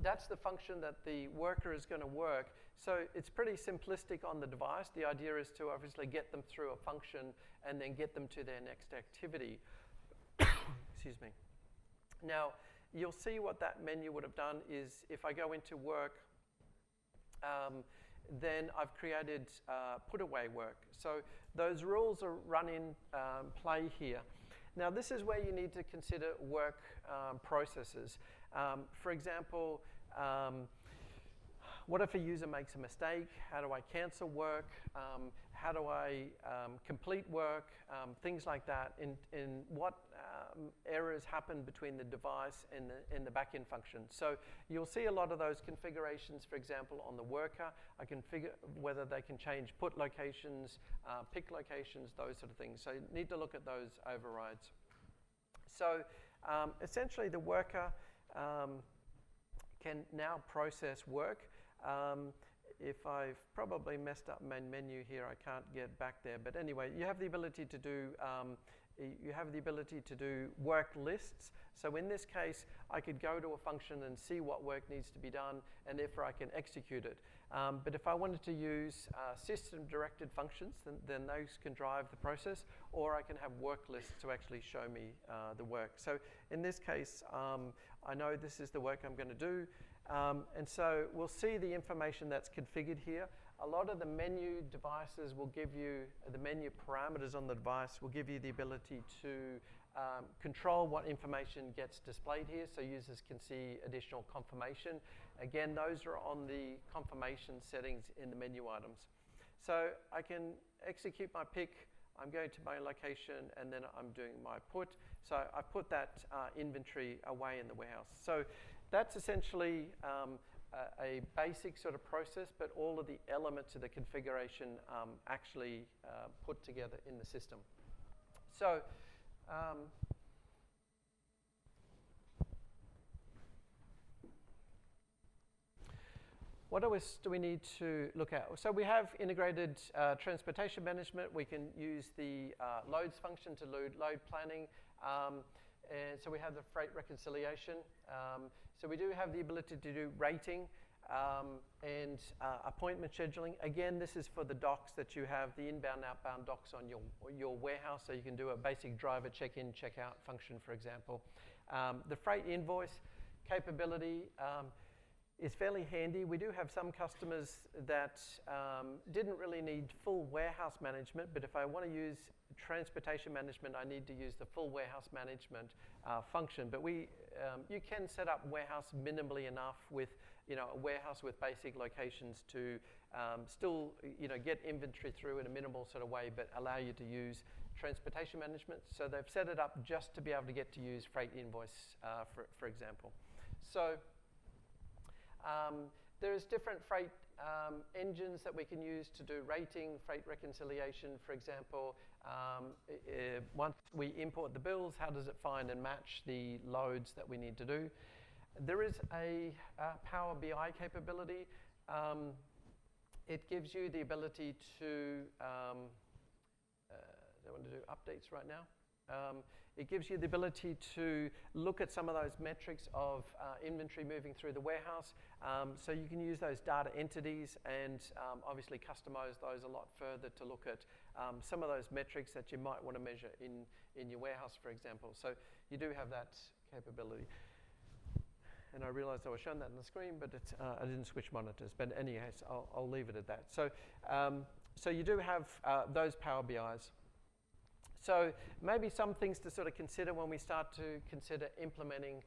that's the function that the worker is going to work. So it's pretty simplistic on the device. The idea is to obviously get them through a function and then get them to their next activity. Excuse me. Now, you'll see what that menu would have done is if I go into work, then I've created put away work. So those rules are run in play here. Now, this is where you need to consider work processes. For example, what if a user makes a mistake? How do I cancel work? How do I complete work? Things like that. In what errors happen between the device and the backend function. So you'll see a lot of those configurations, for example, on the worker. I configure whether they can change put locations, pick locations, those sort of things. So you need to look at those overrides. So essentially the worker can now process work. If I've probably messed up main menu here, I can't get back there. But anyway, you have the ability to do work lists. So in this case, I could go to a function and see what work needs to be done, and therefore I can execute it. But if I wanted to use system-directed functions, then those can drive the process, or I can have work lists to actually show me the work. So in this case, I know this is the work I'm going to do. And so we'll see the information that's configured here. A lot of the menu devices will give you, the menu parameters on the device will give you the ability to control what information gets displayed here, so users can see additional confirmation. Again, those are on the confirmation settings in the menu items. So I can execute my pick, I'm going to my location, and then I'm doing my put. So I put that inventory away in the warehouse. So that's essentially a basic sort of process, but all of the elements of the configuration actually put together in the system. So what else do we need to look at? So we have integrated transportation management. We can use the loads function to load planning. And so we have the freight reconciliation. So we do have the ability to do rating and appointment scheduling. Again, this is for the docks that you have, the inbound, outbound docks on your warehouse. So you can do a basic driver check-in, check-out function, for example. The freight invoice capability is fairly handy. We do have some customers that didn't really need full warehouse management, but if I want to use transportation management, I need to use the full warehouse management function. But you can set up warehouse minimally enough with a warehouse with basic locations to still get inventory through in a minimal sort of way, but allow you to use transportation management. So they've set it up just to be able to get to use freight invoice, for example. So there's different freight engines that we can use to do rating, freight reconciliation, for example. Once we import the bills, how does it find and match the loads that we need to do? There is a Power BI capability. It gives you the ability to, I don't want to do updates right now. It gives you the ability to look at some of those metrics of inventory moving through the warehouse. So you can use those data entities and obviously customize those a lot further to look at some of those metrics that you might want to measure in your warehouse, for example. So you do have that capability. And I realized I was showing that on the screen, but I didn't switch monitors. But anyways, I'll leave it at that. So, so you do have those Power BIs. So maybe some things to sort of consider when we start to consider implementing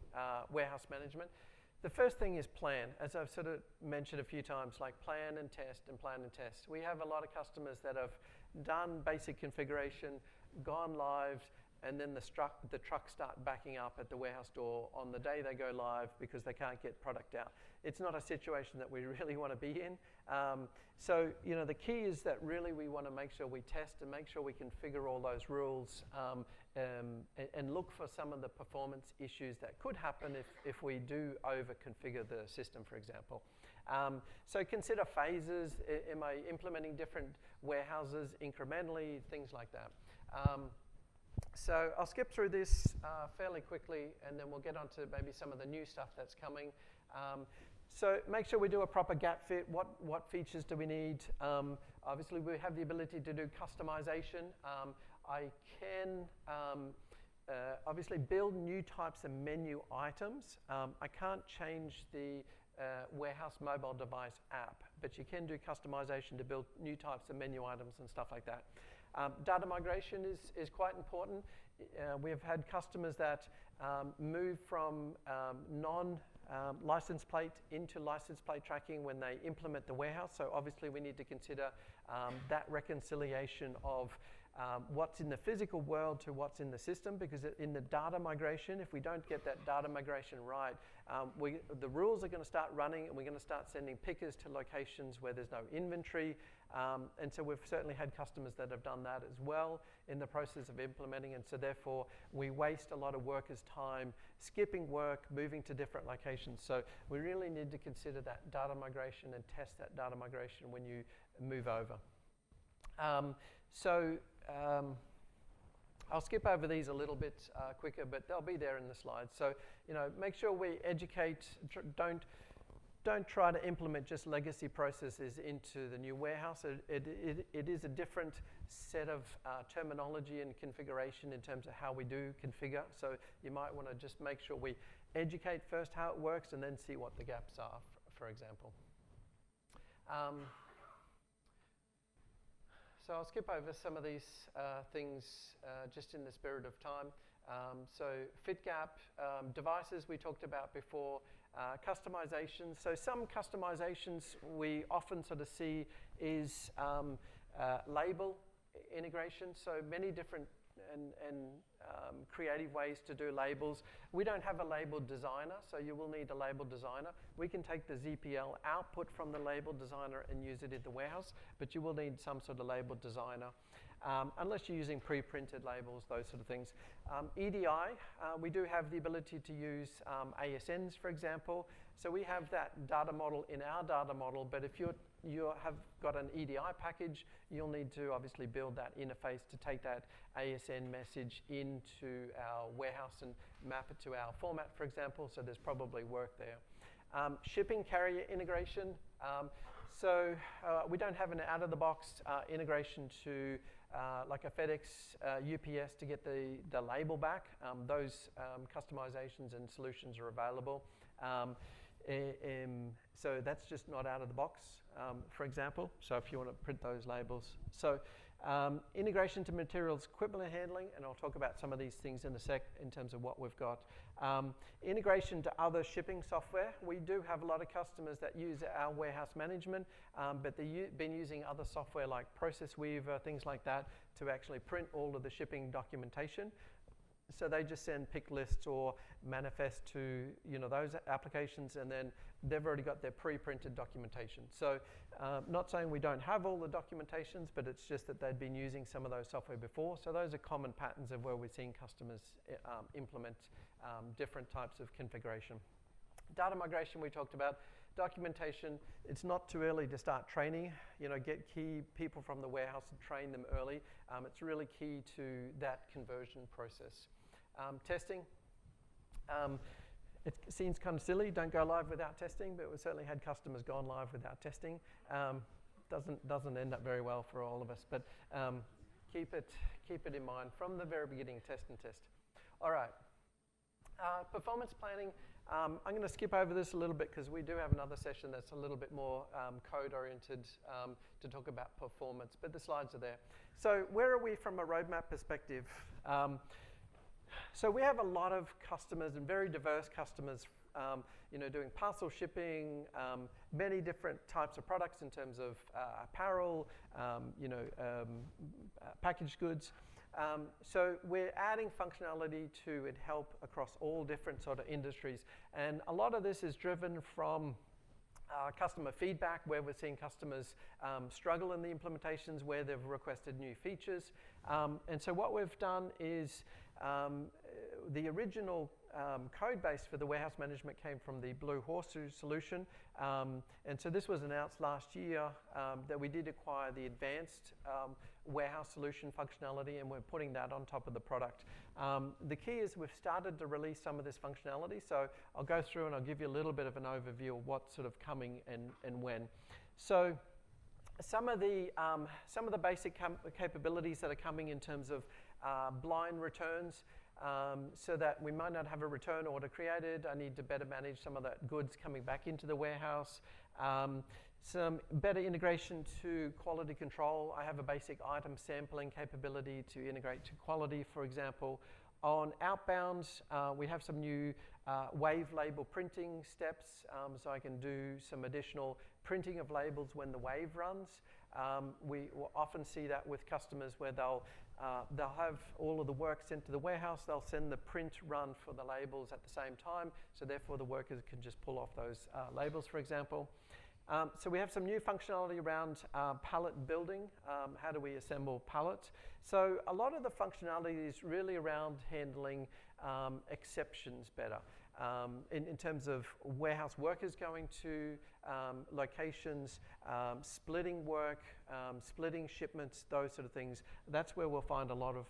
warehouse management. The first thing is plan. As I've sort of mentioned a few times, like plan and test and plan and test. We have a lot of customers that have done basic configuration, gone live, and then the trucks start backing up at the warehouse door on the day they go live because they can't get product out. It's not a situation that we really want to be in. So the key is that really we want to make sure we test and make sure we configure all those rules and look for some of the performance issues that could happen if we do over-configure the system, for example. So consider phases. Am I implementing different warehouses incrementally, things like that. So I'll skip through this fairly quickly, and then we'll get on to maybe some of the new stuff that's coming. So make sure we do a proper gap fit. What features do we need? Obviously, we have the ability to do customization. I can obviously build new types of menu items. I can't change the warehouse mobile device app, but you can do customization to build new types of menu items and stuff like that. Data migration is quite important. We have had customers that move from non-license plate into license plate tracking when they implement the warehouse. So obviously we need to consider that reconciliation of what's in the physical world to what's in the system, because in the data migration, if we don't get that data migration right, the rules are going to start running and we're going to start sending pickers to locations where there's no inventory. And so we've certainly had customers that have done that as well in the process of implementing, and so therefore we waste a lot of workers' time skipping work, moving to different locations. So we really need to consider that data migration and test that data migration when you move over. I'll skip over these a little bit quicker, but they'll be there in the slides. So, make sure we educate, don't don't try to implement just legacy processes into the new warehouse. It is a different set of terminology and configuration in terms of how we do configure. So you might want to just make sure we educate first how it works and then see what the gaps are, for example. So I'll skip over some of these things just in the spirit of time. So fit gap, devices we talked about before, customizations. So some customizations we often sort of see is label integration. So many different and creative ways to do labels. We don't have a label designer, so you will need a label designer. We can take the ZPL output from the label designer and use it in the warehouse, but you will need some sort of label designer. Unless you're using pre-printed labels, those sort of things. EDI, we do have the ability to use ASNs, for example. So we have that data model in our data model, but if you have got an EDI package, you'll need to obviously build that interface to take that ASN message into our warehouse and map it to our format, for example, so there's probably work there. Shipping carrier integration. So we don't have an out-of-the-box integration to like a FedEx, UPS to get the label back. Those customizations and solutions are available. So that's just not out of the box, for example. So if you want to print those labels. So integration to materials equipment handling, and I'll talk about some of these things in a sec in terms of what we've got. Integration to other shipping software. We do have a lot of customers that use our warehouse management, but they've been using other software like Process Weaver, things like that, to actually print all of the shipping documentation. So they just send pick lists or manifest to those applications, and then they've already got their pre-printed documentation. So not saying we don't have all the documentations, but it's just that they'd been using some of those software before. So those are common patterns of where we're seeing customers implement different types of configuration. Data migration we talked about. Documentation, it's not too early to start training. Get key people from the warehouse and train them early. It's really key to that conversion process. Testing. It seems kind of silly, don't go live without testing, but we've certainly had customers gone live without testing. Doesn't end up very well for all of us, but keep it in mind from the very beginning, test and test. All right, performance planning. I'm going to skip over this a little bit because we do have another session that's a little bit more code-oriented to talk about performance, but the slides are there. So where are we from a roadmap perspective? So we have a lot of customers and very diverse customers, doing parcel shipping, many different types of products in terms of apparel, packaged goods. So we're adding functionality to help across all different sort of industries. And a lot of this is driven from customer feedback, where we're seeing customers struggle in the implementations, where they've requested new features. And so what we've done is the original code base for the warehouse management came from the Blue Horseshoe solution. And so this was announced last year that we did acquire the advanced warehouse solution functionality, and we're putting that on top of the product. The key is we've started to release some of this functionality, so I'll go through and I'll give you a little bit of an overview of what's sort of coming and when. So some of the basic capabilities that are coming in terms of blind returns, so that we might not have a return order created. I need to better manage some of that goods coming back into the warehouse. Some better integration to quality control. I have a basic item sampling capability to integrate to quality, for example. On outbounds, we have some new wave label printing steps, so I can do some additional printing of labels when the wave runs. We will often see that with customers where they'll have all of the work sent to the warehouse. They'll send the print run for the labels at the same time, so therefore the workers can just pull off those labels, for example. So we have some new functionality around pallet building. How do we assemble pallets? So a lot of the functionality is really around handling exceptions better. In terms of warehouse workers going to locations, splitting work, splitting shipments, those sort of things. That's where we'll find a lot of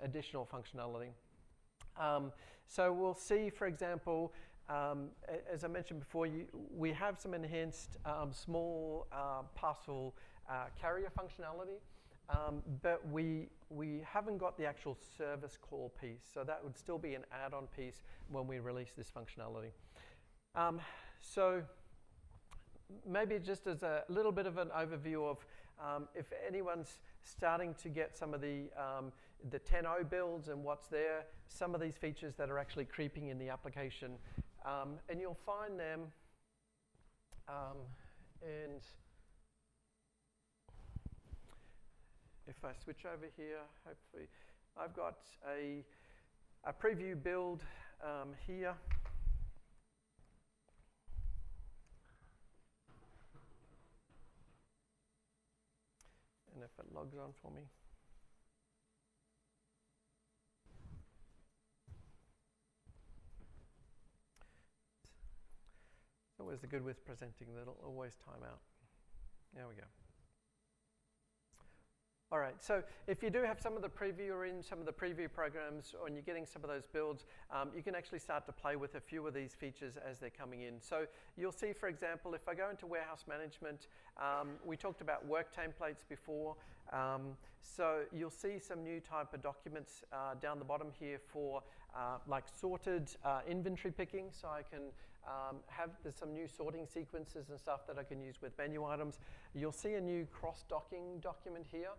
additional functionality. So we'll see, for example, as I mentioned before, we have some enhanced small parcel carrier functionality, but we haven't got the actual service call piece, so that would still be an add-on piece when we release this functionality. So maybe just as a little bit of an overview of if anyone's starting to get some of the 10.0 builds and what's there, some of these features that are actually creeping in the application, and you'll find them and if I switch over here, hopefully, I've got a preview build here. And if it logs on for me. It's always the good with presenting, that'll always time out. There we go. All right, so if you do have some of the preview or in some of the preview programs, or you're getting some of those builds, you can actually start to play with a few of these features as they're coming in. So you'll see, for example, if I go into warehouse management, we talked about work templates before. So you'll see some new type of documents down the bottom here for like sorted inventory picking. So I can there's some new sorting sequences and stuff that I can use with menu items. You'll see a new cross-docking document here.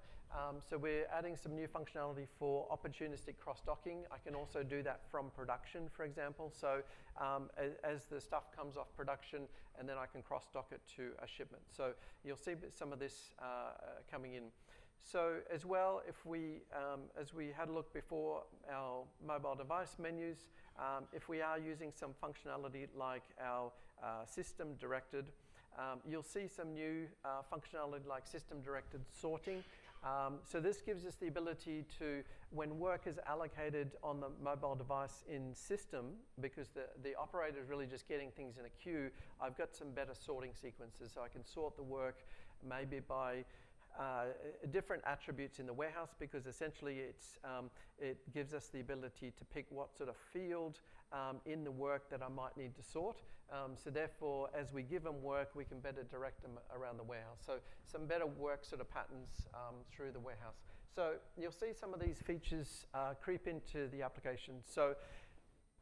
So we're adding some new functionality for opportunistic cross-docking. I can also do that from production, for example. So as the stuff comes off production, and then I can cross-dock it to a shipment. So you'll see some of this coming in. So as well, if we, as we had a look before, our mobile device menus, if we are using some functionality like our system-directed, you'll see some new functionality like system-directed sorting. So this gives us the ability to, when work is allocated on the mobile device in system, because the operator is really just getting things in a queue, I've got some better sorting sequences. So I can sort the work maybe by different attributes in the warehouse, because essentially it gives us the ability to pick what sort of field in the work that I might need to sort. So therefore, as we give them work, we can better direct them around the warehouse. So some better work sort of patterns through the warehouse. So you'll see some of these features creep into the application. So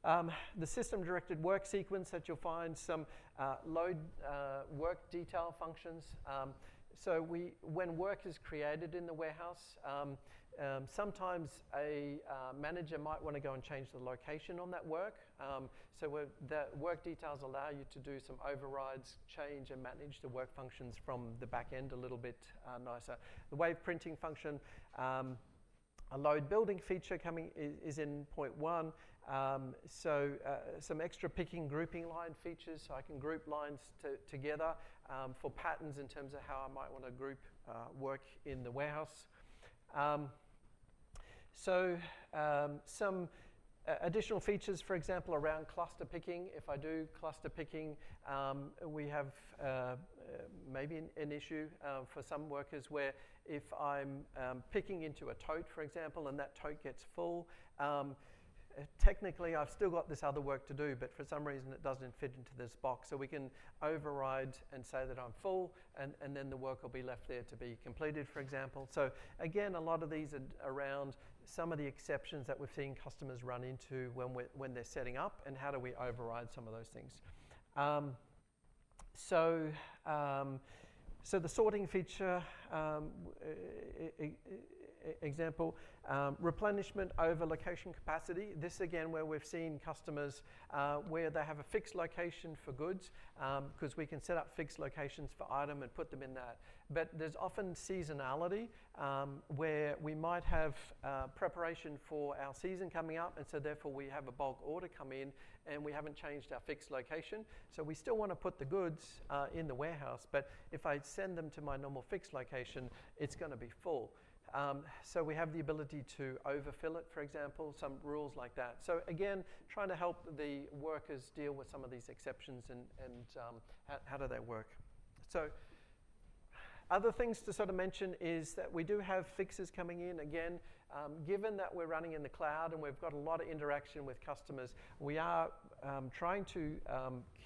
the system-directed work sequence that you'll find, some load work detail functions. So when work is created in the warehouse, sometimes a manager might want to go and change the location on that work. So the work details allow you to do some overrides, change and manage the work functions from the back end a little bit nicer. The wave printing function, a load building feature coming is in 0.1. So some extra picking grouping line features, so I can group lines together for patterns in terms of how I might want to group work in the warehouse. Some additional features, for example, around cluster picking. If I do cluster picking, we have maybe an issue for some workers where if I'm picking into a tote, for example, and that tote gets full, technically I've still got this other work to do, but for some reason it doesn't fit into this box. So we can override and say that I'm full, and then the work will be left there to be completed, for example. So again, a lot of these are around some of the exceptions that we've seen customers run into when they're setting up, and how do we override some of those things. So the sorting feature example, replenishment over location capacity. This again where we've seen customers where they have a fixed location for goods, because we can set up fixed locations for item and put them in that. But there's often seasonality where we might have preparation for our season coming up, and so therefore we have a bulk order come in and we haven't changed our fixed location. So we still want to put the goods in the warehouse, but if I send them to my normal fixed location, it's going to be full. So we have the ability to overfill it, for example, some rules like that. So again, trying to help the workers deal with some of these exceptions and how do they work. So other things to sort of mention is that we do have fixes coming in. Again, Given that we're running in the cloud and we've got a lot of interaction with customers, we are trying to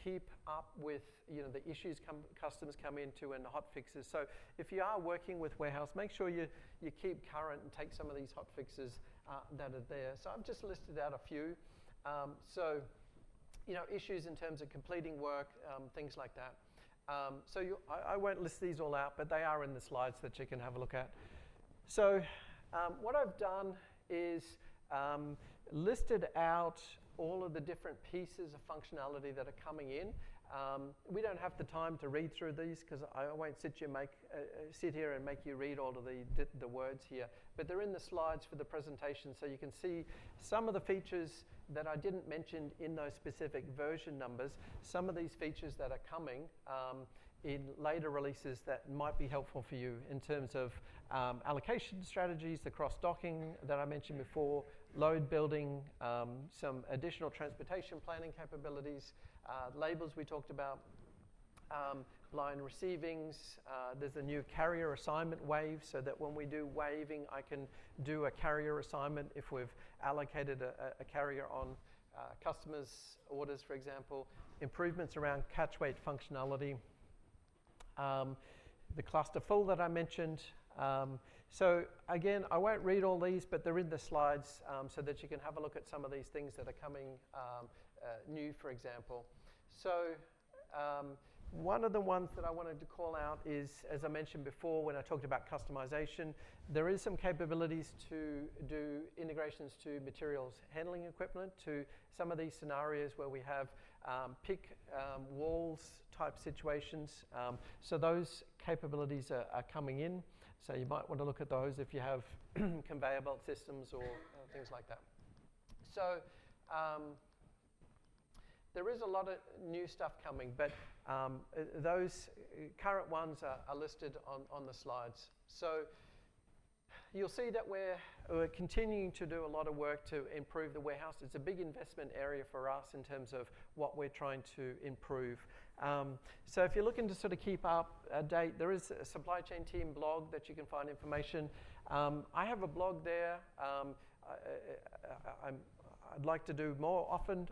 keep up with the issues customers come into and the hot fixes. So if you are working with warehouse, make sure you keep current and take some of these hot fixes that are there. So I've just listed out a few. Issues in terms of completing work, things like that. I won't list these all out, but they are in the slides that you can have a look at. So what I've done is listed out all of the different pieces of functionality that are coming in. We don't have the time to read through these because I won't sit here and make you read all of the words here. But they're in the slides for the presentation, so you can see some of the features that I didn't mention in those specific version numbers. Some of these features that are coming in later releases that might be helpful for you in terms of allocation strategies, the cross-docking that I mentioned before, load building, some additional transportation planning capabilities, labels we talked about, line receivings. There's a new carrier assignment wave so that when we do waiving, I can do a carrier assignment if we've allocated a carrier on customers' orders, for example. Improvements around catch weight functionality. The cluster full that I mentioned. So again, I won't read all these, but they're in the slides so that you can have a look at some of these things that are coming new, for example. So one of the ones that I wanted to call out is, as I mentioned before when I talked about customization, there is some capabilities to do integrations to materials handling equipment, to some of these scenarios where we have pick walls type situations. So those capabilities are coming in. So you might want to look at those if you have conveyor belt systems or things like that. So there is a lot of new stuff coming, but those current ones are listed on the slides. So you'll see that we're continuing to do a lot of work to improve the warehouse. It's a big investment area for us in terms of what we're trying to improve. So if you're looking to sort of keep up to date, there is a supply chain team blog that you can find information. I have a blog there. I'd like to do more often,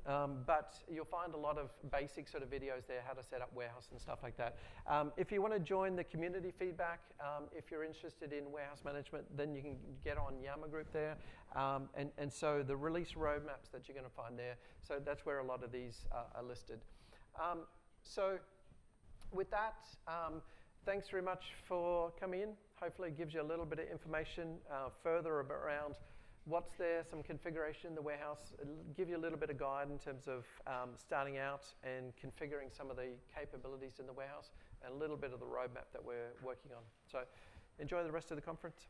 but you'll find a lot of basic sort of videos there, how to set up warehouse and stuff like that. If you want to join the community feedback, if you're interested in warehouse management, then you can get on Yammer group there. And so the release roadmaps that you're going to find there, so that's where a lot of these are listed. So with that, thanks very much for coming in. Hopefully it gives you a little bit of information further around what's there, some configuration in the warehouse. It'll give you a little bit of guide in terms of starting out and configuring some of the capabilities in the warehouse and a little bit of the roadmap that we're working on. So enjoy the rest of the conference.